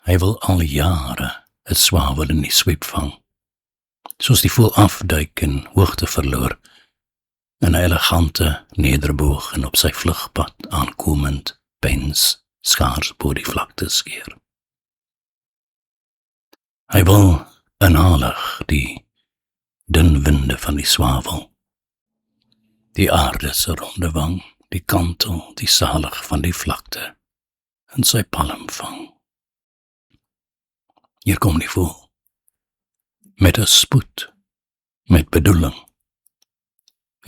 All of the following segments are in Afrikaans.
Hy wil al jare 'n swavel in die swiep vang, soos die voël afduik en hoogte verloor, in 'n elegante nederboog en op sy vlugpad aankomend pens skaars bo die vlakte skeer. Hy wil inhalig die dun winde van die swavel, die aarde se ronde wang, die kantel, die salig van die vlakte, in sy palm vang. Hier kom die voël, met 'n spoed, met bedoeling.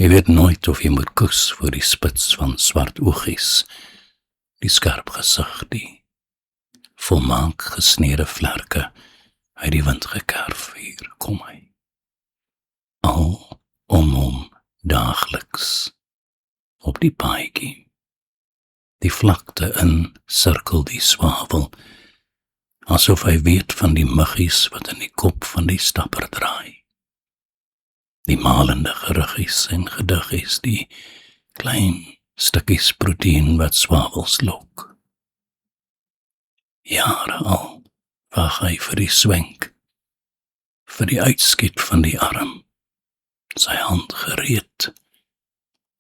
Jy weet nooit of jy moet kus voor die spits van swart oogies, die skerp gesig, die volmaak gesnede vlerke, uit die wind gekerf. Hier kom hy. Al om hom daagliks, op die paadjie. Die vlakte in sirkel die swavel, asof hy weet van die muggies wat in die kop van die stapper draai. Die malende geruggies en gediggies, die klein stukkies proteïen wat swavels lok. Jare al wag hy vir die swenk, vir die uitskiet van die arm, sy hand gereed.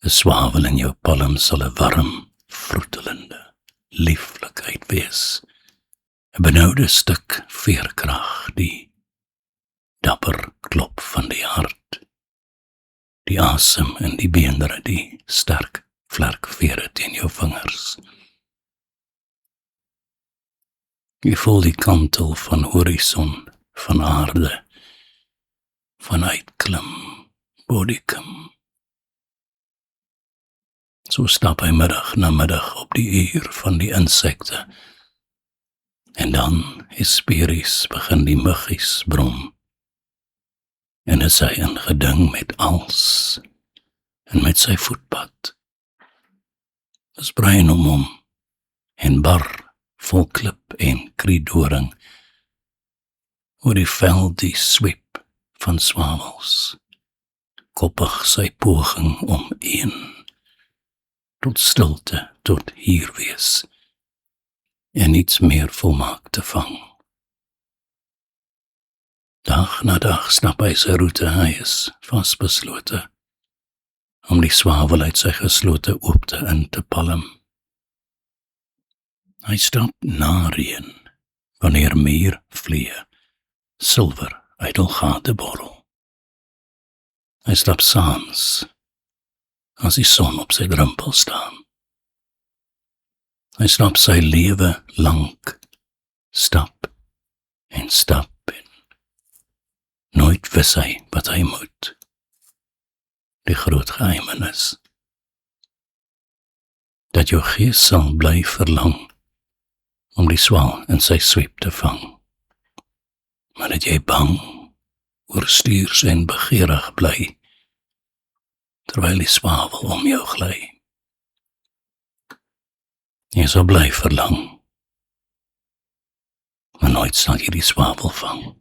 'n Swavel in jou palm sal 'n warm, vroetelende lieflikheid wees, 'n benoude stuk veerkrag, die dapper klop van die hart, die asem in die beenderre, die sterk vlerkvere teen jou vingers. Jy voel die kantel van horison, van aarde, van uitklim, bodiekim. So stap hy middag na middag op die uur van die insekte, en dan hesperies begin die muggies brom, en is hy in geding met als, en met sy voetpad. Is brein om hom, en bar, vol klip en kriedoring, oor die veld die swiep van swavels, koppig sy poging om een, tot stilte, tot hier wees, en iets meer volmaak te vang. Dag na dag stap hy sy roete, hy is vasbeslote, om die swavel uit sy geslote oopte in te palm. Hy stap na reën, wanneer meer vlee, silwer uit hul gate borrel. Hy stap saans, as die son op sy drempel staan. Hy stap sy lewe lank, stap en nooit wis hy wat hy moet. Die groot geheimenis, dat jou gees sal bly verlang, om die swaal in sy swiep te vang, maar dat jy bang, oorstuurs en begeerig bly, terwyl die swavel om jou gly. Jy sal bly verlang, maar nooit sal jy die swavel vang.